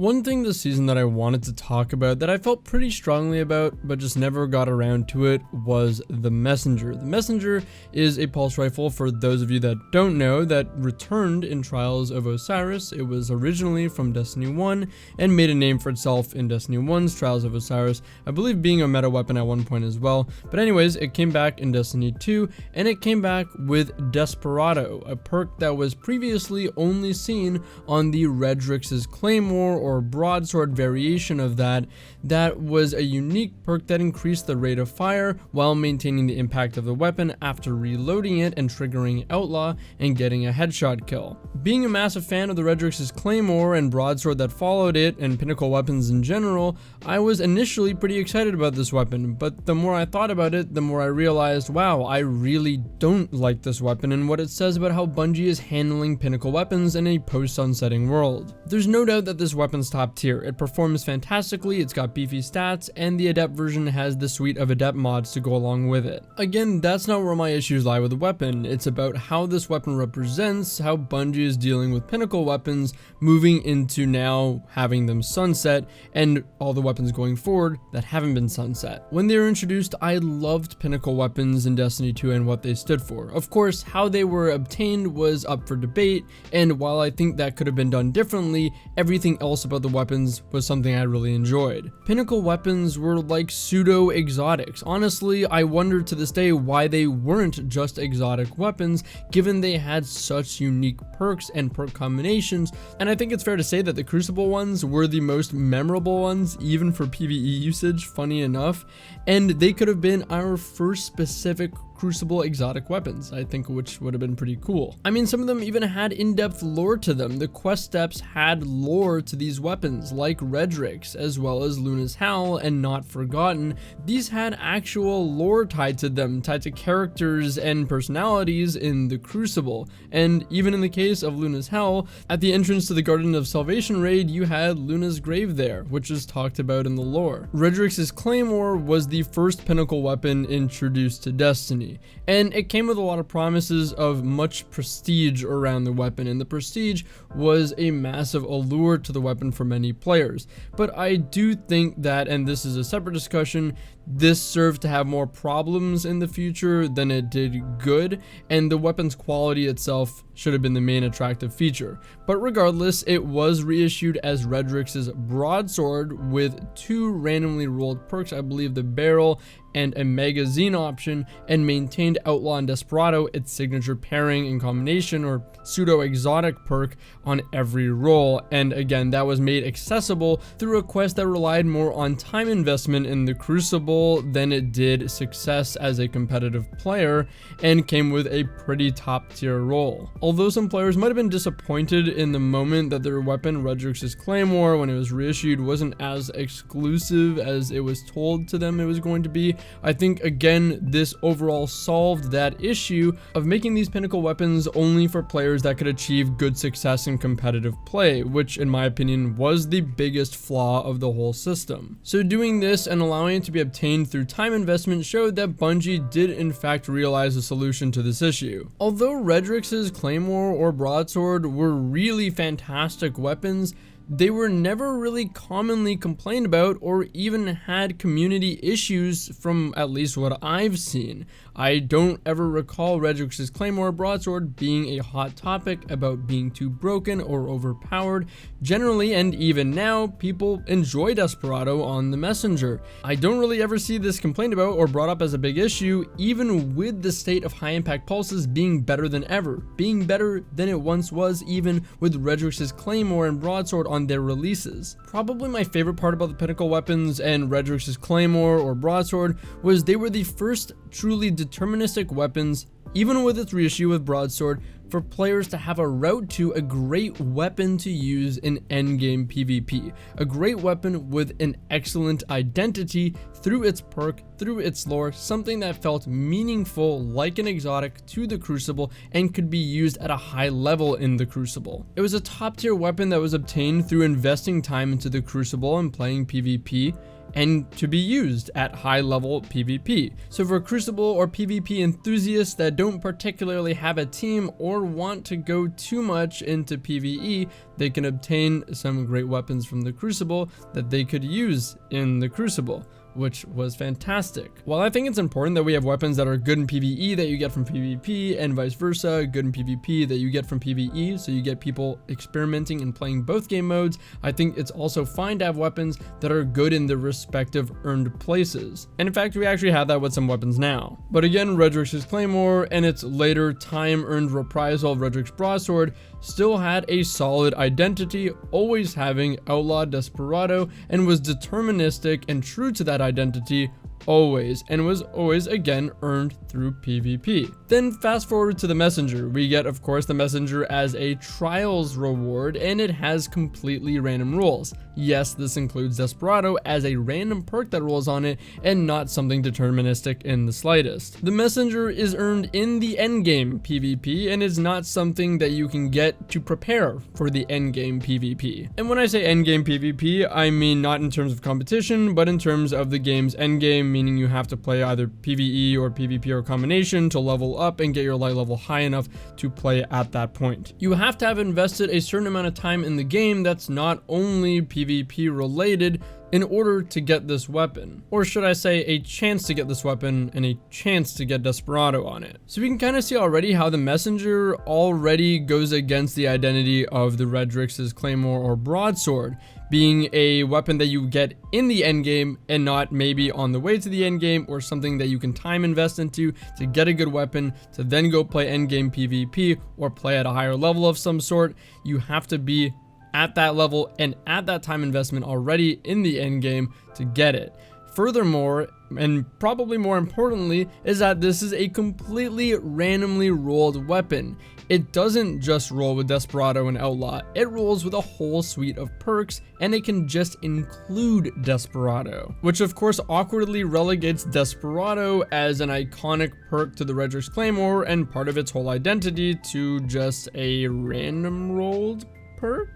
One thing this season that I wanted to talk about that I felt pretty strongly about but just never got around to it was the Messenger. The Messenger is a pulse rifle, for those of you that don't know, that returned in Trials of Osiris. It was originally from Destiny 1 and made a name for itself in Destiny 1's Trials of Osiris, I believe being a meta weapon at one point as well. But anyways, it came back in Destiny 2 and it came back with Desperado, a perk that was previously only seen on the Redrix's Claymore or Broadsword variation of that was a unique perk that increased the rate of fire while maintaining the impact of the weapon after reloading it and triggering Outlaw and getting a headshot kill. Being a massive fan of the Redrix's Claymore and Broadsword that followed it, and Pinnacle weapons in general, I was initially pretty excited about this weapon, but the more I thought about it, the more I realized, wow, I really don't like this weapon and what it says about how Bungie is handling Pinnacle weapons in a post-sunsetting world. There's no doubt that this weapon's top tier. It performs fantastically, it's got beefy stats, and the Adept version has the suite of Adept mods to go along with it. Again, that's not where my issues lie with the weapon. It's about how this weapon represents how Bungie is dealing with Pinnacle weapons, moving into now having them sunset, and all the weapons going forward that haven't been sunset. When they were introduced, I loved Pinnacle weapons in Destiny 2 and what they stood for. Of course, how they were obtained was up for debate, and while I think that could have been done differently, everything else about the weapons was something I really enjoyed. Pinnacle weapons were like pseudo exotics. Honestly, I wonder to this day why they weren't just exotic weapons, given they had such unique perks and perk combinations, and I think it's fair to say that the Crucible ones were the most memorable ones, even for PvE usage, funny enough, and they could have been our first specific Crucible exotic weapons, I think, which would have been pretty cool. I mean, some of them even had in-depth lore to them. The quest steps had lore to these weapons, like Redrix, as well as Luna's Howl and Not Forgotten. These had actual lore tied to them, tied to characters and personalities in the Crucible. And even in the case of Luna's Howl, at the entrance to the Garden of Salvation raid, you had Luna's grave there, which is talked about in the lore. Redrix's Claymore was the first Pinnacle weapon introduced to Destiny, and it came with a lot of promises of much prestige around the weapon, and the prestige was a massive allure to the weapon for many players. But I do think that, and this is a separate discussion, this served to have more problems in the future than it did good, and the weapon's quality itself should have been the main attractive feature. But regardless, it was reissued as Redrix's Broadsword with 2 randomly rolled perks, I believe the barrel and a magazine option, and maintained Outlaw and Desperado, its signature pairing and combination or pseudo exotic perk, on every roll. And again, that was made accessible through a quest that relied more on time investment in the Crucible than it did success as a competitive player, and came with a pretty top tier roll. Although some players might have been disappointed in the moment that their weapon, Redrix's Claymore, when it was reissued, wasn't as exclusive as it was told to them it was going to be, I think again this overall solved that issue of making these Pinnacle weapons only for players that could achieve good success in competitive play, which in my opinion was the biggest flaw of the whole system. So doing this and allowing it to be obtained through time investment showed that Bungie did in fact realize a solution to this issue. Although Redrix's Claymore or Broadsword were really fantastic weapons, they were never really commonly complained about or even had community issues from at least what I've seen. I don't ever recall Redrix's Claymore or Broadsword being a hot topic about being too broken or overpowered. Generally, and even now, people enjoy Desperado on the Messenger. I don't really ever see this complained about or brought up as a big issue, even with the state of high impact pulses being better than ever, being better than it once was, even with Redrix's Claymore and Broadsword on their releases. Probably my favorite part about the Pinnacle weapons and Redrix's Claymore or Broadsword was they were the first truly deterministic weapons, even with its reissue with Broadsword, for players to have a route to a great weapon to use in endgame PvP. A great weapon with an excellent identity through its perk, through its lore, something that felt meaningful like an exotic to the Crucible and could be used at a high level in the Crucible. It was a top tier weapon that was obtained through investing time into the Crucible and playing PvP. and to be used at high level PvP. So for Crucible or PvP enthusiasts that don't particularly have a team or want to go too much into PvE, they can obtain some great weapons from the Crucible that they could use in the Crucible, which was fantastic. While I think it's important that we have weapons that are good in PvE that you get from PvP and vice versa, good in PvP that you get from PvE, so you get people experimenting and playing both game modes, I think it's also fine to have weapons that are good in their respective earned places. And in fact, we actually have that with some weapons now. But again, Redrix's Claymore and its later time-earned reprisal of Redrix Broadsword still had a solid identity, always having Outlaw Desperado, and was deterministic and true to that identity always, and was always again earned through PvP. Then fast forward to the Messenger. We get, of course, the Messenger as a trials reward, and it has completely random rules. Yes, this includes Desperado as a random perk that rolls on it, and not something deterministic in the slightest. The Messenger is earned in the endgame PvP, and is not something that you can get to prepare for the endgame PvP. And when I say endgame PvP, I mean not in terms of competition, but in terms of the game's endgame, meaning you have to play either PvE or PvP or combination to level up and get your light level high enough to play at that point. You have to have invested a certain amount of time in the game that's not only PvP related in order to get this weapon, or should I say a chance to get this weapon and a chance to get Desperado on it. So we can kind of see already how the Messenger already goes against the identity of the Redrix's Claymore or Broadsword, being a weapon that you get in the endgame and not maybe on the way to the endgame, or something that you can time invest into to get a good weapon to then go play endgame PvP or play at a higher level of some sort. You have to be at that level and at that time investment already in the end game to get it. Furthermore, and probably more importantly, is that this is a completely randomly rolled weapon. It doesn't just roll with Desperado and Outlaw, it rolls with a whole suite of perks, and it can just include Desperado, which of course awkwardly relegates Desperado as an iconic perk to the Redrix Claymore and part of its whole identity to just a random rolled perk.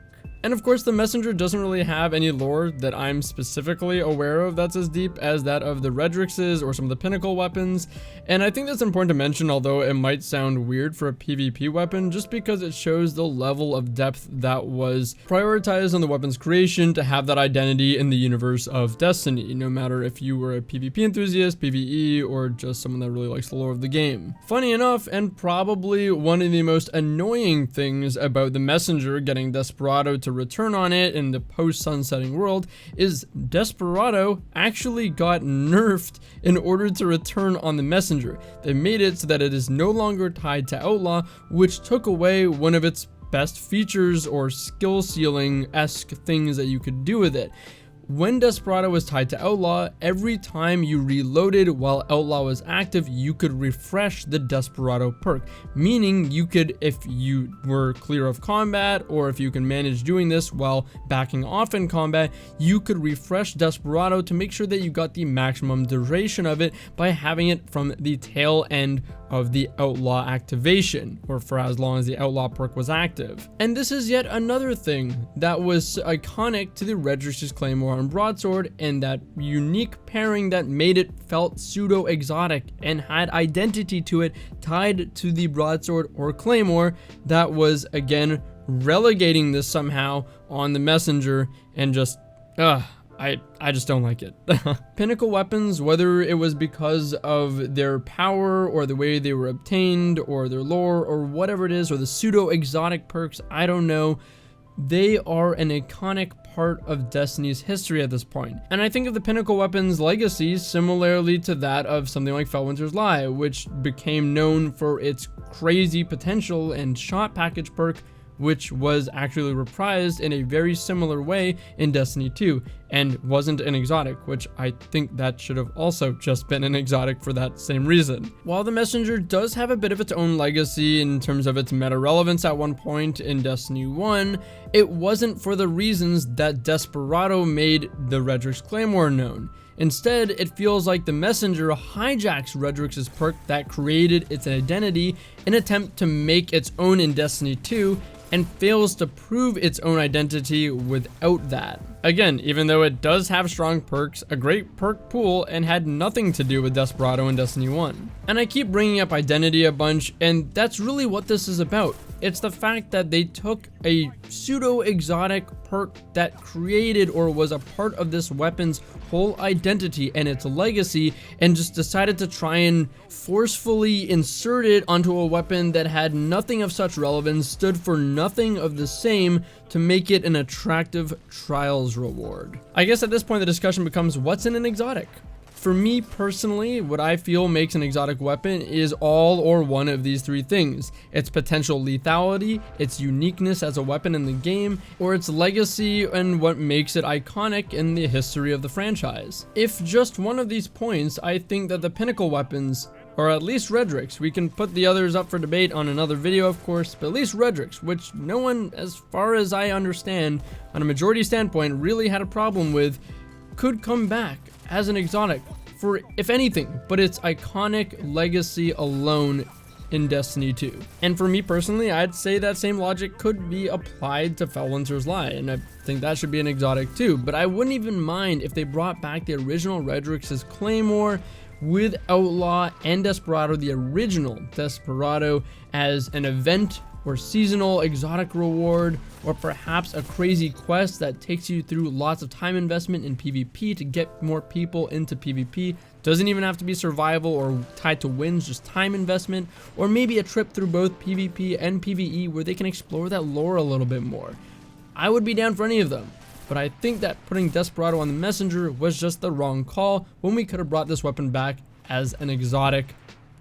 And of course, the Messenger doesn't really have any lore that I'm specifically aware of that's as deep as that of the Redrix's or some of the Pinnacle weapons. And I think that's important to mention, although it might sound weird for a PvP weapon, just because it shows the level of depth that was prioritized on the weapon's creation to have that identity in the universe of Destiny, no matter if you were a PvP enthusiast, PvE, or just someone that really likes the lore of the game. Funny enough, and probably one of the most annoying things about the Messenger getting Desperado to return on it in the post-sunsetting world is Desperado actually got nerfed in order to return on the Messenger. They made it so that it is no longer tied to Outlaw, which took away one of its best features or skill ceiling-esque things that you could do with it. When Desperado was tied to Outlaw, every time you reloaded while Outlaw was active, you could refresh the Desperado perk, meaning you could, if you were clear of combat, or if you can manage doing this while backing off in combat, you could refresh Desperado to make sure that you got the maximum duration of it by having it from the tail end of the Outlaw activation, or for as long as the Outlaw perk was active. And this is yet another thing that was iconic to the Redrix's Claymore and Broadsword, and that unique pairing that made it felt pseudo exotic and had identity to it tied to the Broadsword or Claymore, that was again relegating this somehow on the Messenger, and just I just don't like it. Pinnacle weapons, whether it was because of their power or the way they were obtained or their lore or whatever it is, or the pseudo exotic perks, I don't know, they are an iconic part of Destiny's history at this point. And I think of the Pinnacle weapons legacy similarly to that of something like Felwinter's Lie, which became known for its crazy potential and shot package perk, which was actually reprised in a very similar way in Destiny 2 and wasn't an exotic, which I think that should have also just been an exotic for that same reason. While the Messenger does have a bit of its own legacy in terms of its meta relevance at one point in Destiny 1, it wasn't for the reasons that Desperado made the Redrix Claymore known. Instead, it feels like the Messenger hijacks Redrix's perk that created its identity in an attempt to make its own in Destiny 2, and fails to prove its own identity without that. Again, even though it does have strong perks, a great perk pool, and had nothing to do with Desperado in Destiny 1. And I keep bringing up identity a bunch, and that's really what this is about. It's the fact that they took a pseudo-exotic perk that created or was a part of this weapon's whole identity and its legacy, and just decided to try and forcefully insert it onto a weapon that had nothing of such relevance, stood for nothing of the same, to make it an attractive trials reward. I guess at this point the discussion becomes, what's in an exotic? For me personally, what I feel makes an exotic weapon is all or one of these three things: its potential lethality, its uniqueness as a weapon in the game, or its legacy and what makes it iconic in the history of the franchise. If just one of these points, I think that the Pinnacle weapons, or at least Redrix, we can put the others up for debate on another video of course, but at least Redrix, which no one, as far as I understand, on a majority standpoint, really had a problem with, could come back as an exotic for, if anything, but its iconic legacy alone in Destiny 2. And for me personally, I'd say that same logic could be applied to Felwinter's Lie, and I think that should be an exotic too, but I wouldn't even mind if they brought back the original Redrix's Claymore with Outlaw and Desperado, the original Desperado, as an event or seasonal exotic reward, or perhaps a crazy quest that takes you through lots of time investment in PvP to get more people into PvP. Doesn't even have to be survival or tied to wins, just time investment, or maybe a trip through both PvP and PvE where they can explore that lore a little bit more. I would be down for any of them, but I think that putting Desperado on the Messenger was just the wrong call when we could have brought this weapon back as an exotic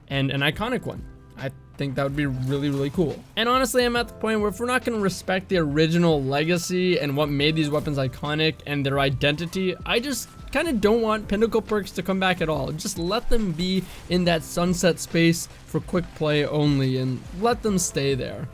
and an iconic one. I think that would be really, really cool. And honestly, I'm at the point where if we're not going to respect the original legacy and what made these weapons iconic and their identity, I just kind of don't want Pinnacle perks to come back at all. Just let them be in that sunset space for quick play only and let them stay there.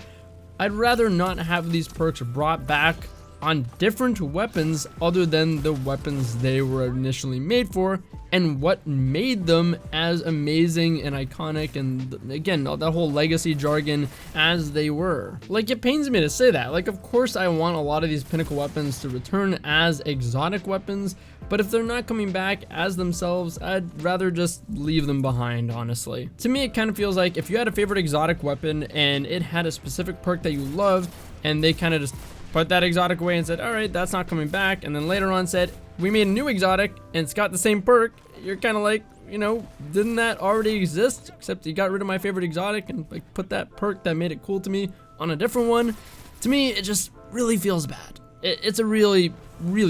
I'd rather not have these perks brought back on different weapons other than the weapons they were initially made for and what made them as amazing and iconic, and again, that whole legacy jargon as they were. Like, it pains me to say that. Like, of course I want a lot of these Pinnacle weapons to return as exotic weapons, but if they're not coming back as themselves, I'd rather just leave them behind, honestly. To me, it kind of feels like if you had a favorite exotic weapon and it had a specific perk that you loved, and they kind of just put that exotic away and said, all right, that's not coming back, and then later on said, we made a new exotic and it's got the same perk, you're kind of like, you know, didn't that already exist? Except you got rid of my favorite exotic and like put that perk that made it cool to me on a different one. To me, it just really feels bad. It's a really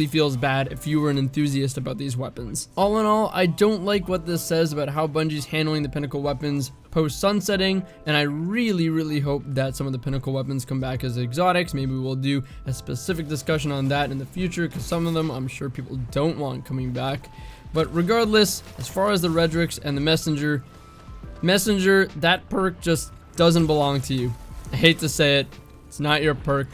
feels bad if you were an enthusiast about these weapons. All in all, I don't like what this says about how Bungie's handling the Pinnacle weapons post sunsetting, and I really hope that some of the Pinnacle weapons come back as exotics. Maybe we'll do a specific discussion on that in the future, because some of them I'm sure people don't want coming back. But regardless, as far as the Redrix and the Messenger, that perk just doesn't belong to you. I hate to say it, it's not your perk.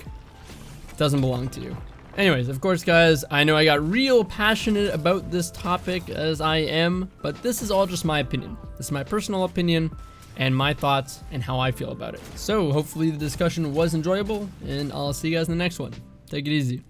It doesn't belong to you. Anyways, of course, guys, I know I got real passionate about this topic, as I am, but this is all just my opinion. This is my personal opinion and my thoughts and how I feel about it. So hopefully the discussion was enjoyable, and I'll see you guys in the next one. Take it easy.